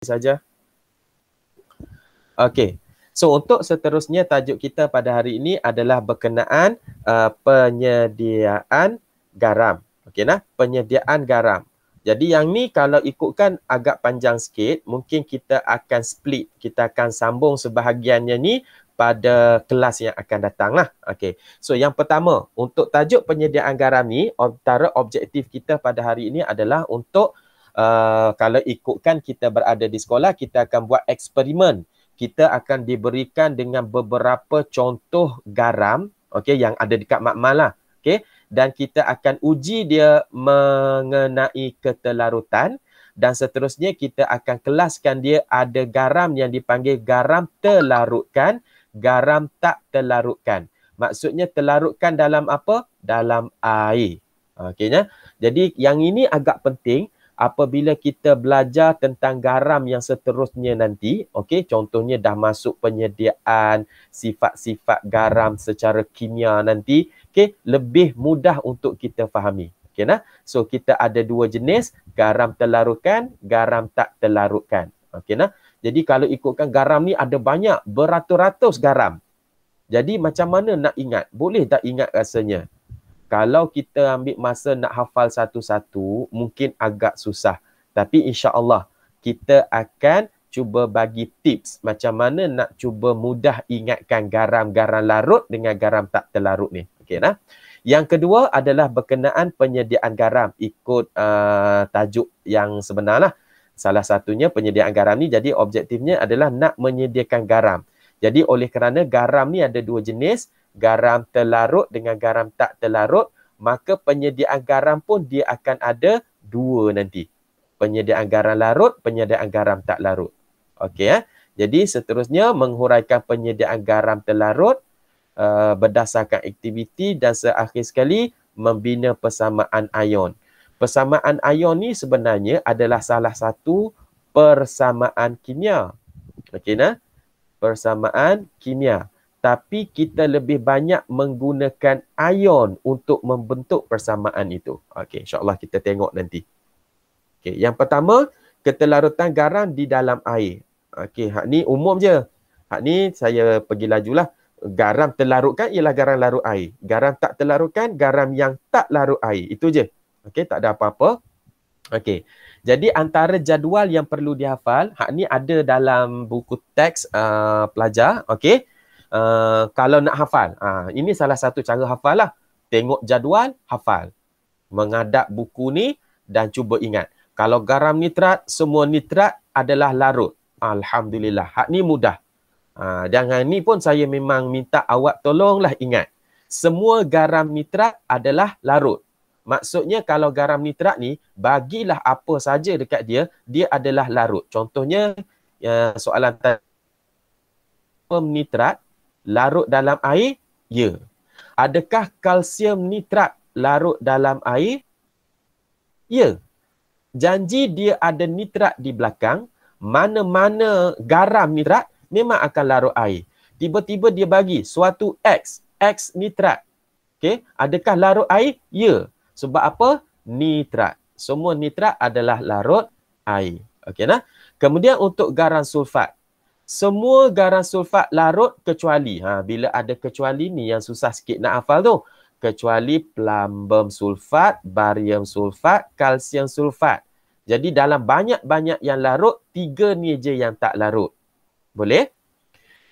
saja. Okey. So untuk seterusnya tajuk kita pada hari ini adalah berkenaan penyediaan garam. Okey nah, penyediaan garam. Jadi yang ni kalau ikutkan agak panjang sikit, mungkin kita akan split, kita akan sambung sebahagiannya ni pada kelas yang akan datang lah. Okey. So yang pertama, untuk tajuk penyediaan garam ni, antara objektif kita pada hari ini adalah untuk kalau ikutkan kita berada di sekolah, kita akan buat eksperimen. Kita akan diberikan dengan beberapa contoh garam, okey, yang ada dekat makmal lah. Okey, dan kita akan uji dia mengenai ketelarutan dan seterusnya kita akan kelaskan dia ada garam yang dipanggil garam terlarutkan, garam tak terlarutkan. Maksudnya terlarutkan dalam apa? Dalam air. Okeynya. Jadi yang ini agak penting apabila kita belajar tentang garam yang seterusnya nanti, okey, contohnya dah masuk penyediaan sifat-sifat garam secara kimia nanti, okey, lebih mudah untuk kita fahami. Okey nah. So kita ada dua jenis, garam terlarutkan, garam tak terlarutkan. Okey nah. Jadi kalau ikutkan garam ni ada banyak, beratus-ratus garam. Jadi macam mana nak ingat? Boleh tak ingat rasanya? Kalau kita ambil masa nak hafal satu-satu, mungkin agak susah. Tapi insya-Allah kita akan cuba bagi tips macam mana nak cuba mudah ingatkan garam-garam larut dengan garam tak terlarut ni. Okey nah. Yang kedua adalah berkenaan penyediaan garam ikut tajuk yang sebenarlah. Salah satunya penyediaan garam ni, jadi objektifnya adalah nak menyediakan garam. Jadi oleh kerana garam ni ada dua jenis, garam terlarut dengan garam tak terlarut, maka penyediaan garam pun dia akan ada dua nanti. Penyediaan garam larut, penyediaan garam tak larut. Okey ya. Jadi seterusnya menghuraikan penyediaan garam terlarut berdasarkan aktiviti dan seakhir sekali membina persamaan ion. Persamaan ion ni sebenarnya adalah salah satu persamaan kimia. Okey nah? Persamaan kimia. Tapi kita lebih banyak menggunakan ion untuk membentuk persamaan itu. Okey, insya-Allah kita tengok nanti. Okey, yang pertama, ketelarutan garam di dalam air. Okey, hak ni umum je. Hak ni saya pergi lajulah. Garam terlarutkan ialah garam larut air. Garam tak terlarutkan, garam yang tak larut air. Itu je. Okey, tak ada apa-apa. Okey. Jadi antara jadual yang perlu dihafal, hak ni ada dalam buku teks pelajar, okey. Kalau nak hafal, ini salah satu cara hafal lah. Tengok jadual, hafal. Menghadap buku ni dan cuba ingat. Kalau garam nitrat, semua nitrat adalah larut. Alhamdulillah. Hak ni mudah. Dan ni pun saya memang minta awak tolonglah ingat. Semua garam nitrat adalah larut. Maksudnya kalau garam nitrat ni, bagilah apa saja dekat dia, dia adalah larut. Contohnya, soalan nitrat larut dalam air? Ya. Adakah kalsium nitrat larut dalam air? Ya. Janji dia ada nitrat di belakang, mana-mana garam nitrat memang akan larut air. Tiba-tiba dia bagi suatu X nitrat. Okey, adakah larut air? Ya. Sebab apa? Nitrat. Semua nitrat adalah larut air. Okey nah. Kemudian untuk garam sulfat. Semua garam sulfat larut kecuali, bila ada kecuali ni yang susah sikit nak hafal tu. Kecuali plumbum sulfat, barium sulfat, kalsium sulfat. Jadi dalam banyak-banyak yang larut, 3 ni je yang tak larut. Boleh?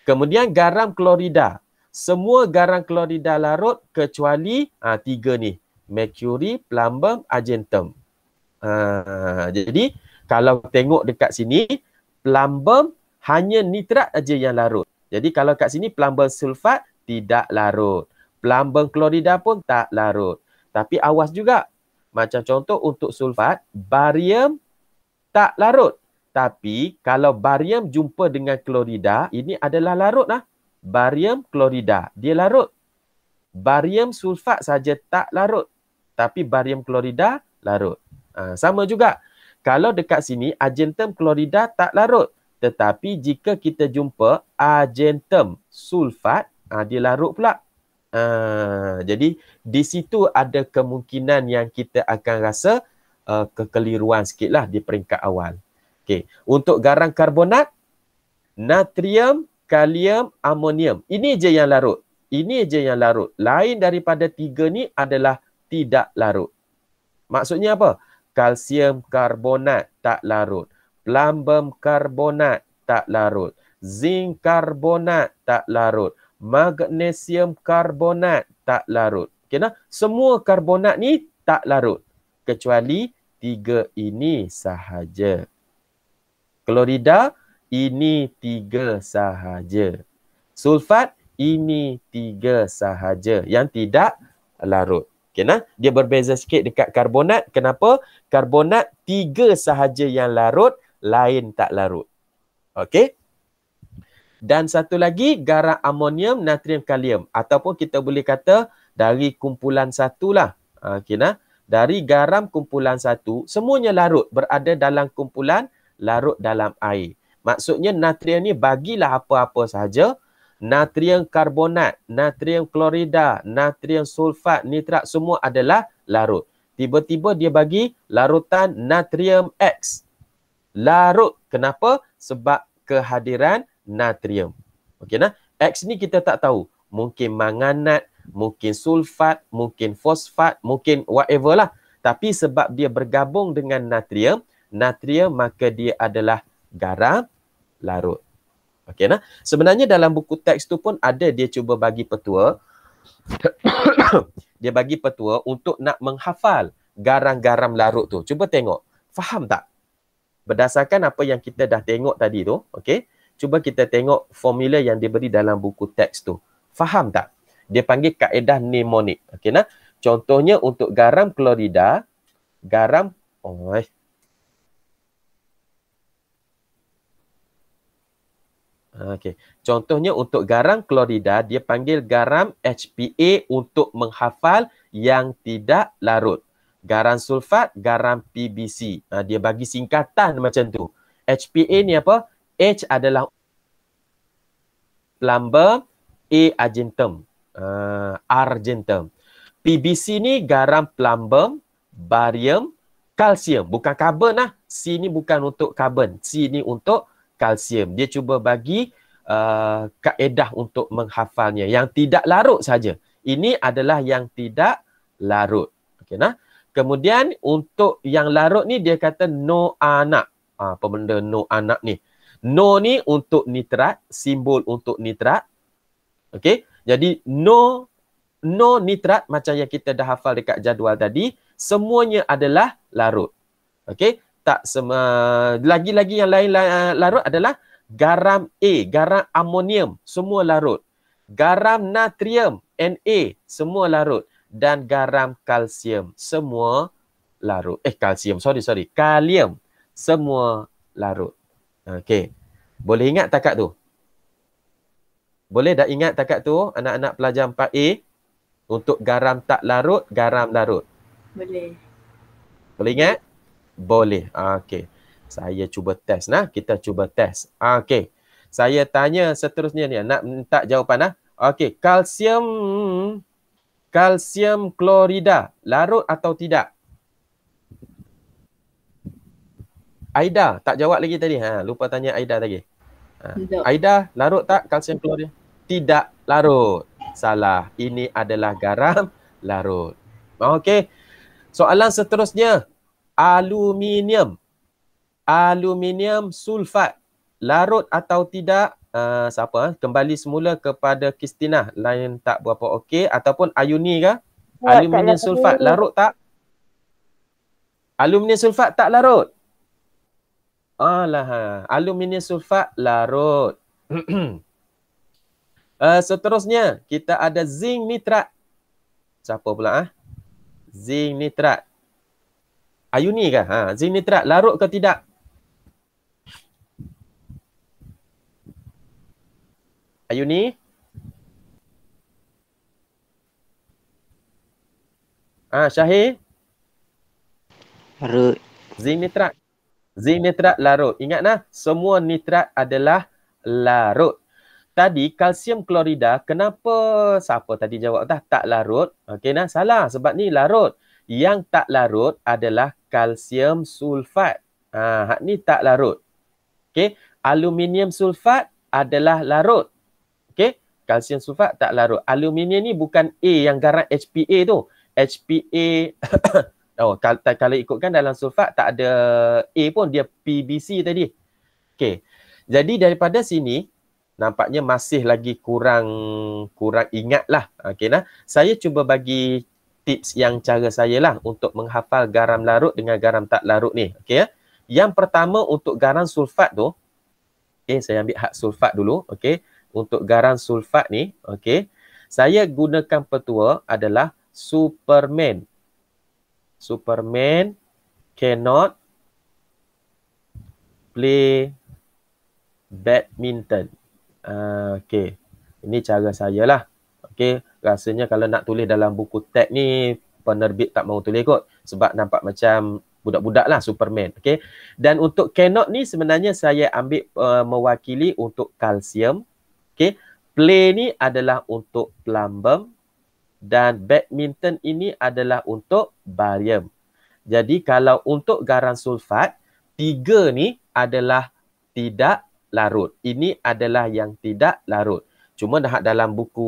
Kemudian garam klorida. Semua garam klorida larut kecuali 3 ni. Mercury, plumbum, argentum. Jadi kalau tengok dekat sini, plumbum hanya nitrat aja yang larut. Jadi kalau kat sini plumbum sulfat tidak larut. Plumbum klorida pun tak larut. Tapi awas juga. Macam contoh untuk sulfat, barium tak larut. Tapi kalau barium jumpa dengan klorida, ini adalah larut lah. Barium klorida, dia larut. Barium sulfat saja tak larut. Tapi barium klorida larut. Sama juga. Kalau dekat sini, argentum klorida tak larut. Tetapi jika kita jumpa argentum sulfat, dia larut pula. Jadi di situ ada kemungkinan yang kita akan rasa kekeliruan sikit lah di peringkat awal. Okey, untuk garam karbonat, natrium, kalium, amonium. Ini je yang larut. Ini je yang larut. Lain daripada 3 ni adalah tidak larut. Maksudnya apa? Kalsium karbonat tak larut. Plumbum karbonat tak larut. Zinc karbonat tak larut. Magnesium karbonat tak larut. Okey nah? Semua karbonat ni tak larut. Kecuali 3 ini sahaja. Klorida, ini 3 sahaja. Sulfat, ini 3 sahaja yang tidak larut. Okey nah? Dia berbeza sikit dekat karbonat. Kenapa? Karbonat 3 sahaja yang larut, lain tak larut. Okey? Dan satu lagi, garam amonium, natrium, kalium. Ataupun kita boleh kata dari kumpulan satu lah. Okey nah? Dari garam kumpulan satu, semuanya larut. Berada dalam kumpulan, larut dalam air. Maksudnya natrium ni bagilah apa-apa sahaja. Natrium karbonat, natrium klorida, natrium sulfat, nitrat, semua adalah larut. Tiba-tiba dia bagi larutan natrium X. Larut. Kenapa? Sebab kehadiran natrium. Okey nah? X ni kita tak tahu. Mungkin manganat, mungkin sulfat, mungkin fosfat, mungkin whatever lah. Tapi sebab dia bergabung dengan natrium, maka dia adalah garam larut. Okey nah? Sebenarnya dalam buku teks tu pun ada dia cuba bagi petua. Dia bagi petua untuk nak menghafal garam-garam larut tu. Cuba tengok. Faham tak? Berdasarkan apa yang kita dah tengok tadi tu, okey? Cuba kita tengok formula yang diberi dalam buku teks tu. Faham tak? Dia panggil kaedah mnemonik. Okey nah? Contohnya untuk garam klorida, garam Okey. Contohnya untuk garam klorida, dia panggil garam HPA untuk menghafal yang tidak larut. Garam sulfat, garam PBC. Dia bagi singkatan macam tu. HPA ni apa? H adalah plumbum, A argentum. Argentum. PBC ni garam plumbum, barium, kalsium. Bukan karbon lah. C ni bukan untuk karbon. C ni untuk kalsium. Dia cuba bagi kaedah untuk menghafalnya. Yang tidak larut saja. Ini adalah yang tidak larut. Okey nah? Kemudian untuk yang larut ni dia kata no anak. Apa benda no anak ni? No ni untuk nitrat, simbol untuk nitrat. Okey? Jadi no nitrat macam yang kita dah hafal dekat jadual tadi, semuanya adalah larut. Okey? Tak lagi-lagi yang lain larut adalah garam A, garam amonium, semua larut. Garam natrium, Na, semua larut. Dan garam kalsium, semua larut. Kalsium, sorry. Kalium, semua larut. Okey. Boleh ingat takat tu? Boleh dah ingat takat tu anak-anak pelajar 4A? Untuk garam tak larut, garam larut. Boleh. Boleh ingat? Boleh. Okey. Saya cuba test nah. Kita cuba test. Okey. Saya tanya seterusnya ni. Nak minta jawapan nah. Okey. Kalsium klorida. Larut atau tidak? Aida. Tak jawab lagi tadi. Lupa tanya Aida tadi. Aida, larut tak kalsium klorida? Tidak larut. Salah. Ini adalah garam larut. Okey. Soalan seterusnya. Aluminium. Aluminium sulfat. Larut atau tidak? Siapa? Kembali semula kepada Kristina. Lain tak berapa okey. Ataupun Ayuni ke? Aluminium sulfat. Larut tak? Aluminium sulfat tak larut? Alah. Aluminium sulfat larut. Seterusnya. Kita ada zinc nitrat. Siapa pula? Zinc nitrat. Ayuni ke? Zinc nitrat larut ke tidak? Ayuni? Syahir? Larut. Zinc nitrat. Zinc nitrat larut. Ingat nah, semua nitrat adalah larut. Tadi kalsium klorida, kenapa siapa tadi jawab tak larut? Okey nah, salah sebab ni larut. Yang tak larut adalah kalsium sulfat. Hak ni tak larut. Okey, aluminium sulfat adalah larut. Okey, kalsium sulfat tak larut. Aluminium ni bukan A yang garam HPA tu. HPA oh, kalau ikutkan dalam sulfat tak ada A pun, dia PBC tadi. Okey. Jadi daripada sini nampaknya masih lagi kurang ingat lah. Okey nah. Saya cuba bagi tips yang cara saya lah untuk menghafal garam larut dengan garam tak larut ni. Okey ya. Yang pertama untuk garam sulfat tu, okey, saya ambil hak sulfat dulu, okey. Untuk garam sulfat ni, okey, saya gunakan petua adalah Superman. Superman cannot play badminton. Okey, ini cara saya lah. Okey, rasanya kalau nak tulis dalam buku teks ni, penerbit tak mahu tulis kot. Sebab nampak macam budak-budak lah Superman. Okey. Dan untuk cannot ni sebenarnya saya ambil mewakili untuk kalsium. Okey. Play ni adalah untuk plumbum. Dan badminton ini adalah untuk barium. Jadi kalau untuk garam sulfat, 3 ni adalah tidak larut. Ini adalah yang tidak larut. Cuma dalam buku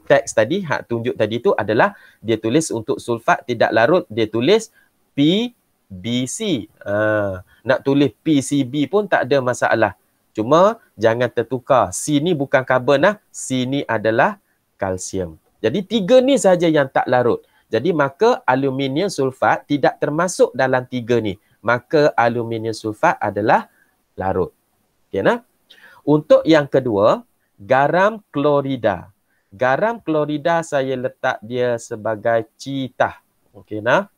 teks tadi, hak tunjuk tadi tu adalah dia tulis untuk sulfat tidak larut, dia tulis PBC. Nak tulis PCB pun tak ada masalah. Cuma jangan tertukar. C ni bukan karbon lah. C ni adalah kalsium. Jadi 3 ni saja yang tak larut. Jadi maka aluminium sulfat tidak termasuk dalam 3 ni. Maka aluminium sulfat adalah larut. Okey nah. Untuk yang kedua, garam klorida. Garam klorida saya letak dia sebagai citah. Okey nah.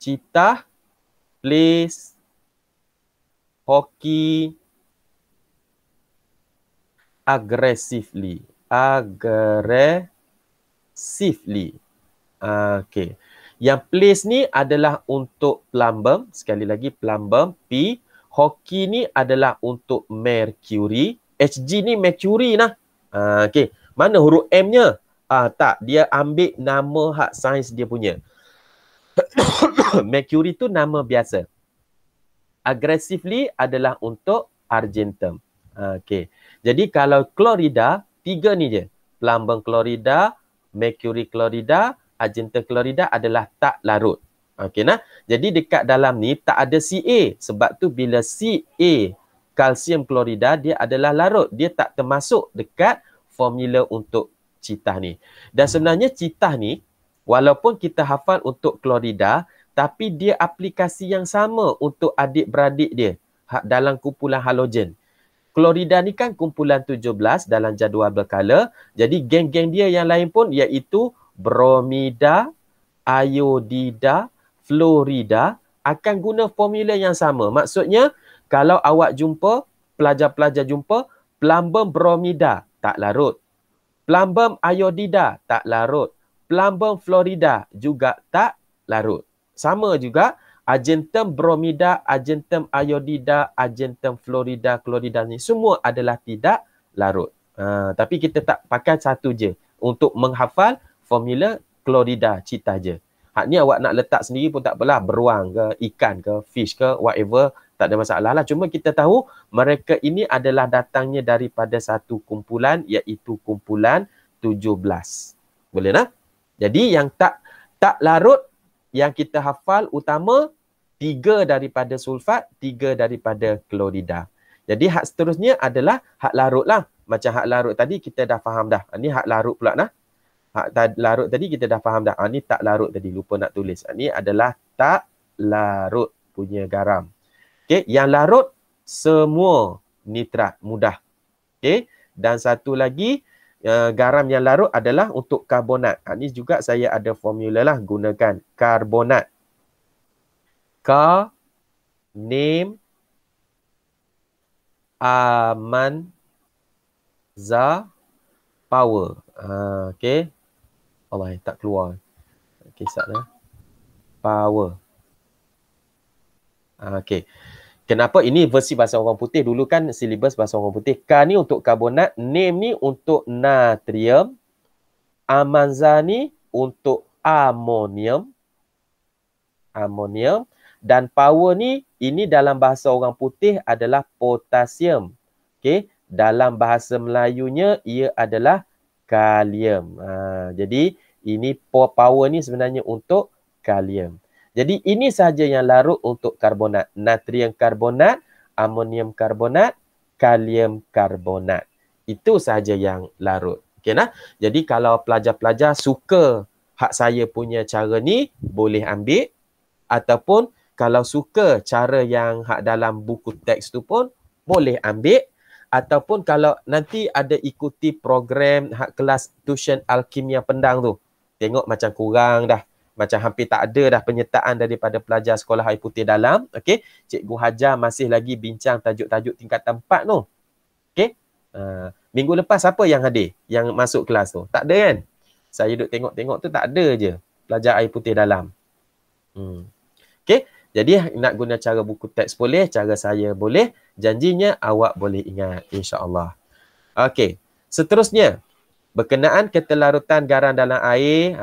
Citah plays hockey aggressively. Okey. Yang place ni adalah untuk plumbum. Sekali lagi plumbum P. Hockey ni adalah untuk mercury. Hg ni mercury lah. Okey. Mana huruf M-nya? Tak. Dia ambil nama hak sains dia punya. Mercury tu nama biasa. Aggressively adalah untuk argentum. Okey. Jadi kalau klorida, 3 ni je. Plumbum klorida, mercury klorida, argentum klorida adalah tak larut. Okey nah. Jadi dekat dalam ni tak ada Ca. Sebab tu bila Ca kalsium klorida dia adalah larut. Dia tak termasuk dekat formula untuk citah ni. Dan sebenarnya citah ni walaupun kita hafal untuk klorida, tapi dia aplikasi yang sama untuk adik-beradik dia dalam kumpulan halogen. Klorida ni kan kumpulan 17 dalam jadual berkala. Jadi geng-geng dia yang lain pun iaitu bromida, iodida, fluorida akan guna formula yang sama. Maksudnya kalau awak jumpa, pelajar-pelajar jumpa, plumbum bromida tak larut. Plumbum iodida tak larut. Plumbum fluorida juga tak larut. Sama juga argentum bromida, argentum iodida, argentum fluorida, klorida ni semua adalah tidak larut. Tapi kita tak pakai satu je untuk menghafal formula klorida citah je. Hak ni awak nak letak sendiri pun tak apalah, beruang ke, ikan ke, fish ke, whatever, tak ada masalah lah. Cuma kita tahu mereka ini adalah datangnya daripada satu kumpulan iaitu kumpulan 17. Boleh tak? Jadi yang tak larut yang kita hafal utama 3 daripada sulfat, 3 daripada klorida. Jadi hak seterusnya adalah hak larut lah. Macam hak larut tadi kita dah faham dah. Ini hak larut pula nah. Hak larut tadi kita dah faham dah. Ini tak larut tadi, lupa nak tulis. Ini adalah tak larut punya garam. Okey, yang larut semua nitrat, mudah. Okey, dan satu lagi garam yang larut adalah untuk karbonat. Ini juga saya ada formula lah, gunakan karbonat. Ka, name, aman, za, power. Okey. Allah, tak keluar. Kisah dah. Power. Okey. Kenapa ini versi bahasa orang putih? Dulu kan silibus bahasa orang putih. K ni untuk karbonat, name ni untuk natrium, amanza ni untuk amonium, dan power ni ini dalam bahasa orang putih adalah potasium. Okey, dalam bahasa Melayunya ia adalah kalium. Jadi ini power ni sebenarnya untuk kalium. Jadi ini sahaja yang larut untuk karbonat. Natrium karbonat, amonium karbonat, kalium karbonat. Itu sahaja yang larut. Okey nah. Jadi kalau pelajar-pelajar suka hak saya punya cara ni, boleh ambil. Ataupun kalau suka cara yang hak dalam buku teks tu pun, boleh ambil. Ataupun kalau nanti ada ikuti program hak kelas tuition alkimia Pendang tu, tengok macam kurang dah. Macam hampir tak ada dah penyertaan daripada pelajar sekolah air putih dalam. Okey, Cikgu Hajar masih lagi bincang tajuk-tajuk tingkatan 4 tu. Okey. Minggu lepas siapa yang hadir? Yang masuk kelas tu? Tak ada kan? Saya duduk tengok-tengok tu tak ada je pelajar air putih dalam. Okey. Jadi nak guna cara buku teks boleh, cara saya boleh. Janjinya awak boleh ingat, insya-Allah. Okey. Seterusnya, berkenaan ketelarutan garam dalam air,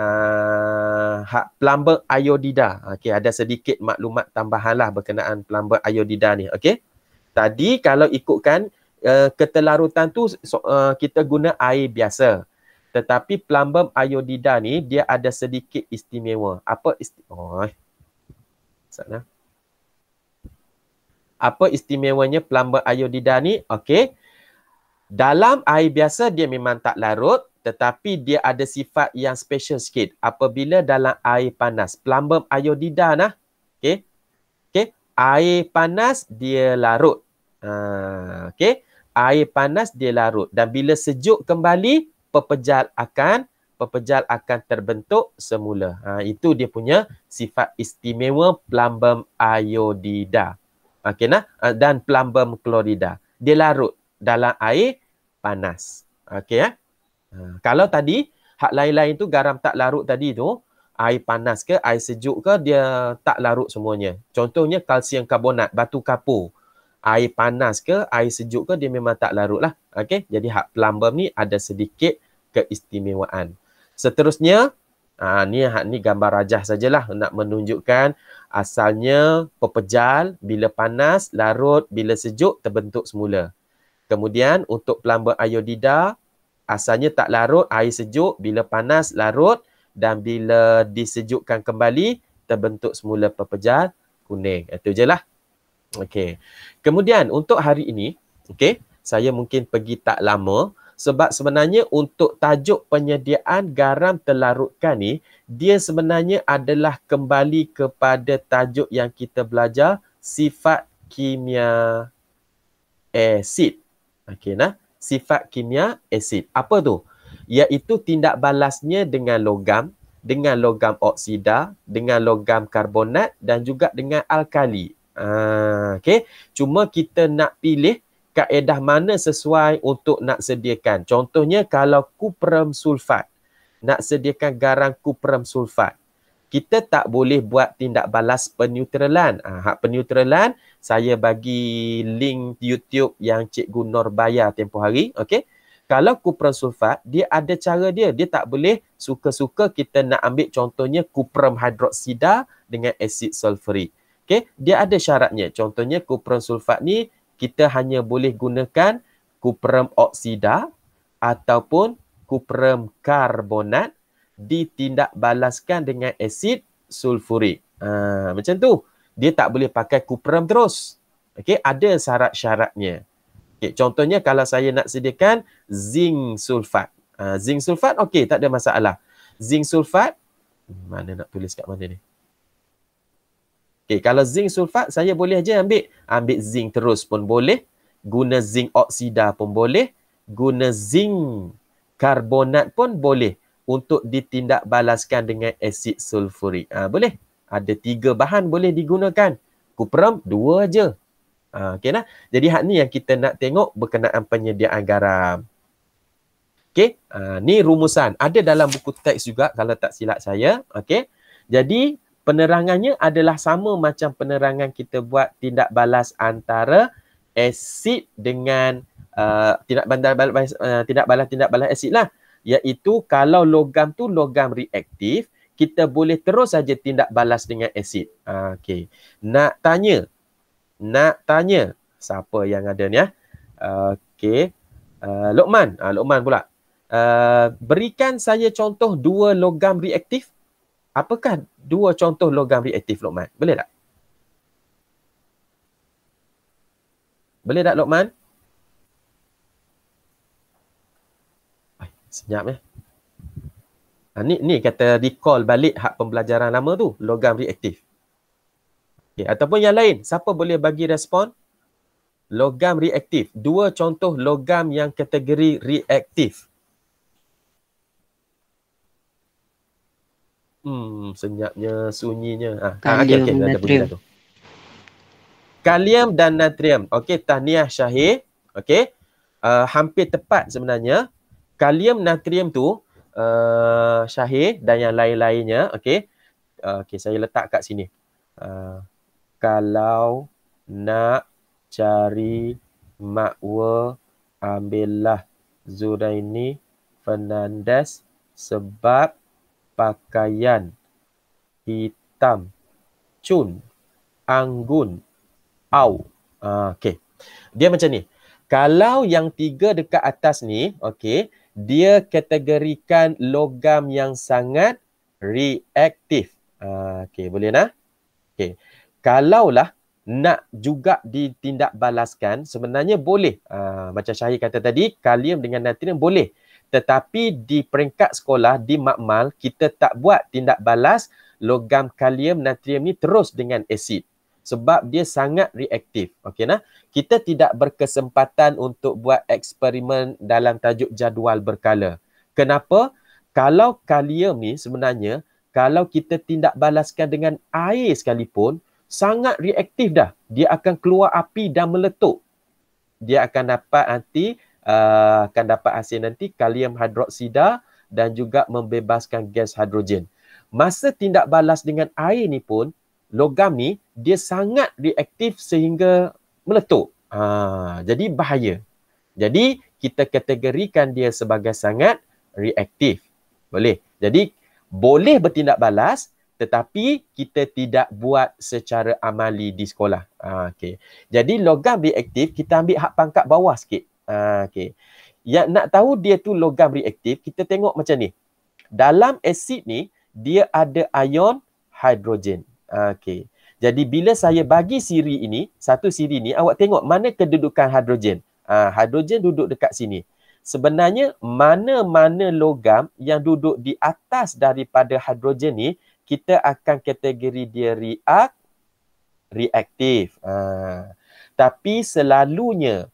hak plumbing iodida. Okey, ada sedikit maklumat tambahanlah berkenaan plumbing iodida ni. Okey. Tadi kalau ikutkan ketelarutan tu kita guna air biasa. Tetapi plumbing iodida ni dia ada sedikit istimewa. Apa istimewa? Apa istimewanya plumbing iodida ni? Okey. Dalam air biasa dia memang tak larut, tetapi dia ada sifat yang special sikit apabila dalam air panas. Plumbing iodida nah. Okey. Okey, air panas dia larut. Okey. Air panas dia larut dan bila sejuk kembali pepejal akan terbentuk semula. Itu dia punya sifat istimewa plumbing iodida. Okey nah, dan plumbing klorida. Dia larut dalam air panas. Okey ya. Kalau tadi hak lain-lain tu garam tak larut tadi tu, air panas ke air sejuk ke dia tak larut semuanya. Contohnya kalsium karbonat, batu kapur. Air panas ke air sejuk ke dia memang tak larut lah. Okey, jadi hak plumbing ni ada sedikit keistimewaan. Seterusnya, ni gambar rajah sajalah nak menunjukkan asalnya pepejal bila panas larut, bila sejuk terbentuk semula. Kemudian untuk plumbing iodida asalnya tak larut, air sejuk, bila panas larut dan bila disejukkan kembali terbentuk semula pepejal kuning. Itu je lah. Okey. Kemudian untuk hari ini, okey, saya mungkin pergi tak lama sebab sebenarnya untuk tajuk penyediaan garam terlarutkan ni, dia sebenarnya adalah kembali kepada tajuk yang kita belajar, sifat kimia asid. Okey nah, sifat kimia asid. Apa tu? Iaitu tindak balasnya dengan logam oksida, dengan logam karbonat dan juga dengan alkali. Okey, cuma kita nak pilih kaedah mana sesuai untuk nak sediakan. Contohnya kalau kuprum sulfat, nak sediakan garam kuprum sulfat, kita tak boleh buat tindak balas peneutralan. Hak peneutralan saya bagi link YouTube yang Cikgu Nur bayar tempoh hari. Okey. Kalau kuprum sulfat, dia ada cara dia. Dia tak boleh suka-suka kita nak ambil contohnya kuprum hidroksida dengan asid sulfurik. Okey, dia ada syaratnya. Contohnya kuprum sulfat ni kita hanya boleh gunakan kuprum oksida ataupun kuprum karbonat ditindak balaskan dengan asid sulfurik. Macam tu. Dia tak boleh pakai kuprum terus. Okey, ada syarat-syaratnya. Okey, contohnya kalau saya nak sediakan zinc sulfat. Zinc sulfat okey, tak ada masalah. Zinc sulfat mana nak tulis kat mana ni? Okey, kalau zinc sulfat saya boleh aja ambil zinc terus pun boleh, guna zinc oksida pun boleh, guna zinc karbonat pun boleh untuk ditindak balaskan dengan asid sulfurik. Boleh. Ada 3 bahan boleh digunakan. Kuprum 2 aja. Okey nah. Jadi hak ni yang kita nak tengok berkenaan penyediaan garam. Okey, ni rumusan. Ada dalam buku teks juga kalau tak silap saya. Okey. Jadi penerangannya adalah sama macam penerangan kita buat tindak balas antara asid dengan tindak balas asid lah. Iaitu kalau logam tu logam reaktif, kita boleh terus saja tindak balas dengan asid. Okey. Nak tanya, nak tanya. Siapa yang ada ni ya? Okey. Luqman. Luqman pula. Berikan saya contoh 2 logam reaktif. Apakah 2 contoh logam reaktif, Luqman? Boleh tak? Boleh tak, Luqman? Senyap ya. Ni kata recall balik hak pembelajaran lama tu, logam reaktif. Okay. Ataupun yang lain, siapa boleh bagi respon? Logam reaktif. 2 contoh logam yang kategori reaktif. Senyapnya, sunyinya. Kalium, okay. natrium. Kalium dan natrium. Okey, tahniah Syahir. Okey. Hampir tepat sebenarnya. Kalium, natrium tu, Syahir dan yang lain-lainnya. Okey. Okey, saya letak kat sini. Kalau nak cari makwa, ambillah Zuraini Fernandez sebab pakaian hitam cun anggun au. Okey. Dia macam ni. Kalau yang 3 dekat atas ni, okey, dia kategorikan logam yang sangat reaktif. Okey, boleh nah? Okey. Kalaulah nak juga ditindakbalaskan, sebenarnya boleh. Macam Syahir kata tadi, kalium dengan natrium boleh. Tetapi di peringkat sekolah, di makmal, kita tak buat tindak balas logam kalium, natrium ni terus dengan asid. Sebab dia sangat reaktif. Okey nah? Kita tidak berkesempatan untuk buat eksperimen dalam tajuk jadual berkala. Kenapa? Kalau kalium ni sebenarnya, kalau kita tindak balaskan dengan air sekalipun, sangat reaktif dah. Dia akan keluar api dan meletup. Dia akan dapat hasil nanti kalium hidroksida dan juga membebaskan gas hidrogen. Masa tindak balas dengan air ni pun, logam ni dia sangat reaktif sehingga meletup. Jadi bahaya. Jadi kita kategorikan dia sebagai sangat reaktif. Boleh. Jadi boleh bertindak balas, tetapi kita tidak buat secara amali di sekolah. Okay. Jadi logam reaktif, kita ambil hak pangkat bawah sikit. Okay. Yang nak tahu dia tu logam reaktif, kita tengok macam ni. Dalam asid ni, dia ada ion hidrogen. Okay. Jadi bila saya bagi siri ini, satu siri ni, awak tengok mana kedudukan hidrogen. Hidrogen duduk dekat sini. Sebenarnya mana-mana logam yang duduk di atas daripada hidrogen ni, kita akan kategori dia reaktif. Tapi selalunya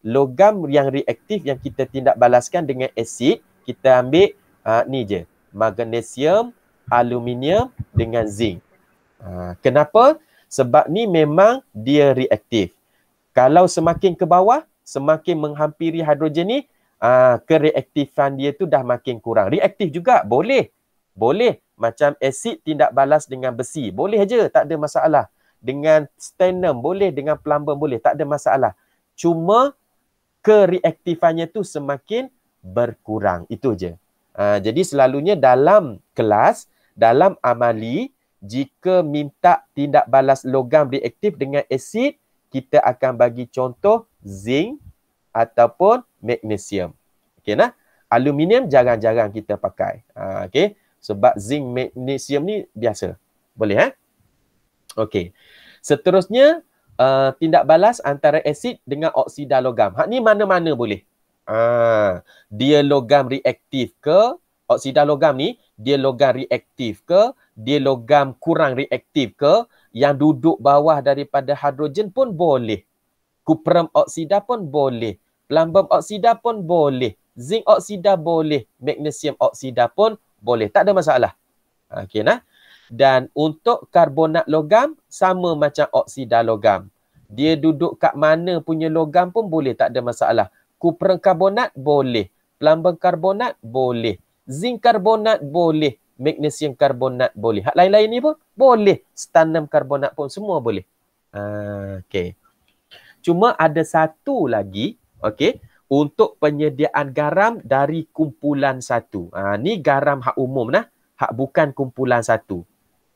logam yang reaktif yang kita tindak balaskan dengan asid, kita ambil ni je, magnesium, aluminium dengan zinc. Kenapa? Sebab ni memang dia reaktif. Kalau semakin ke bawah, semakin menghampiri hidrogen ni, kereaktifan dia tu dah makin kurang. Reaktif juga boleh. Boleh. Macam asid tindak balas dengan besi. Boleh je, tak ada masalah. Dengan stannum boleh, dengan plumbum boleh, tak ada masalah. Cuma kereaktifannya tu semakin berkurang. Itu je. Jadi selalunya dalam kelas, dalam amali, jika minta tindak balas logam reaktif dengan asid, kita akan bagi contoh zinc ataupun magnesium. Okey nah? Aluminium jarang-jarang kita pakai. Okey. Sebab zinc, magnesium ni biasa. Boleh Okey. Seterusnya, tindak balas antara asid dengan oksida logam. Hak ni mana-mana boleh. Dia logam reaktif ke? Oksida logam ni, dia logam reaktif ke? Dia logam kurang reaktif ke? Yang duduk bawah daripada hidrogen pun boleh. Kuprum oksida pun boleh. Plumbum oksida pun boleh. Zinc oksida boleh. Magnesium oksida pun boleh. Tak ada masalah. Okey nah. Dan untuk karbonat logam, sama macam oksida logam. Dia duduk kat mana punya logam pun boleh. Tak ada masalah. Kuprum karbonat boleh. Plumbum karbonat boleh. Zinc karbonat boleh. Magnesium karbonat boleh. Hak lain-lain ni pun boleh. Stannum karbonat pun semua boleh. Okey. Cuma ada satu lagi, okey, untuk penyediaan garam dari kumpulan satu. Ni garam hak umum nah, hak bukan kumpulan satu.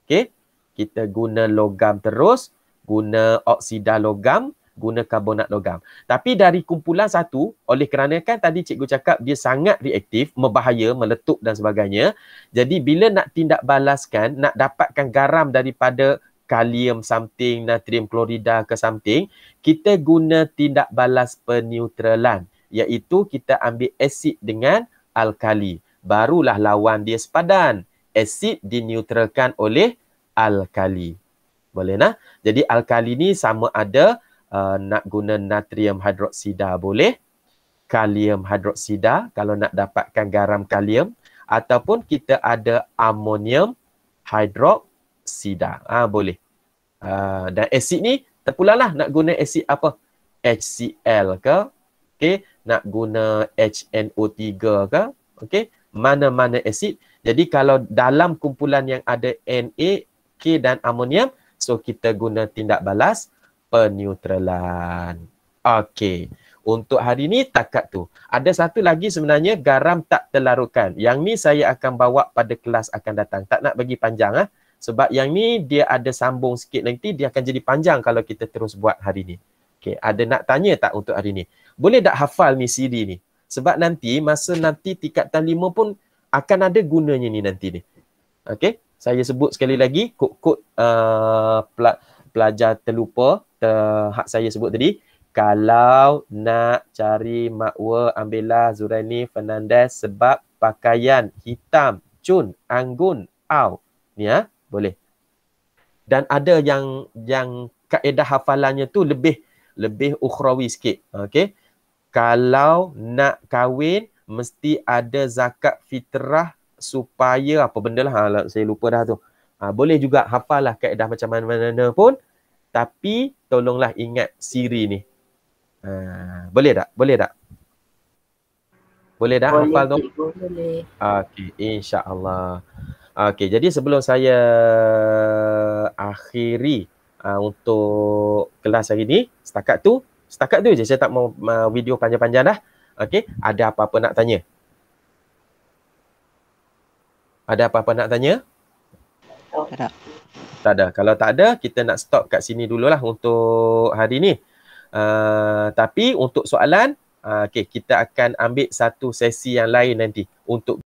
Okey. Kita guna logam terus, guna oksida logam, guna karbonat logam. Tapi dari kumpulan satu, oleh kerana kan tadi cikgu cakap dia sangat reaktif, membahaya, meletup dan sebagainya. Jadi bila nak tindak balaskan, nak dapatkan garam daripada kalium something, natrium klorida ke something, kita guna tindak balas peneutralan, iaitu kita ambil asid dengan alkali. Barulah lawan dia sepadan. Asid dineutralkan oleh alkali. Boleh nah? Jadi alkali ni sama ada nak guna natrium hidroksida boleh, kalium hidroksida kalau nak dapatkan garam kalium, ataupun kita ada amonium hidroksida. Boleh. Dan asid ni terpulanglah nak guna asid apa? HCl ke? Okey, nak guna HNO3 ke? Okey, mana-mana asid. Jadi kalau dalam kumpulan yang ada Na, K dan amonium, so kita guna tindak balas peneutralan. Okey. Untuk hari ni takat tu. Ada satu lagi sebenarnya garam tak terlarutkan. Yang ni saya akan bawa pada kelas akan datang. Tak nak bagi panjang sebab yang ni dia ada sambung sikit nanti, dia akan jadi panjang kalau kita terus buat hari ni. Okey, ada nak tanya tak untuk hari ni? Boleh tak hafal ni siri ni? Sebab nanti masa nanti tingkatan 5 pun akan ada gunanya ni nanti ni. Okey, saya sebut sekali lagi kod-kod pelajar terlupa hak saya sebut tadi. Kalau nak cari makwa, ambillah Zuraini Fernandez sebab pakaian hitam, cun, anggun, au. Ni boleh. Dan ada yang kaedah hafalannya tu lebih ukhrawi sikit. Okey. Kalau nak kahwin mesti ada zakat fitrah supaya apa benda lah, saya lupa dah tu. Boleh juga hafal lah kaedah macam mana-mana pun, tapi tolonglah ingat siri ni. Boleh tak? Boleh tak? Boleh tak hafal tu? Boleh. Okey, insya-Allah. Okey, jadi sebelum saya akhiri untuk kelas hari ni, setakat tu je, saya tak mau video panjang-panjang dah. Okey, ada apa-apa nak tanya? Ada apa-apa nak tanya? Tak ada. Kalau tak ada, kita nak stop kat sini dululah untuk hari ni. Tapi untuk soalan, okay, kita akan ambil satu sesi yang lain nanti untuk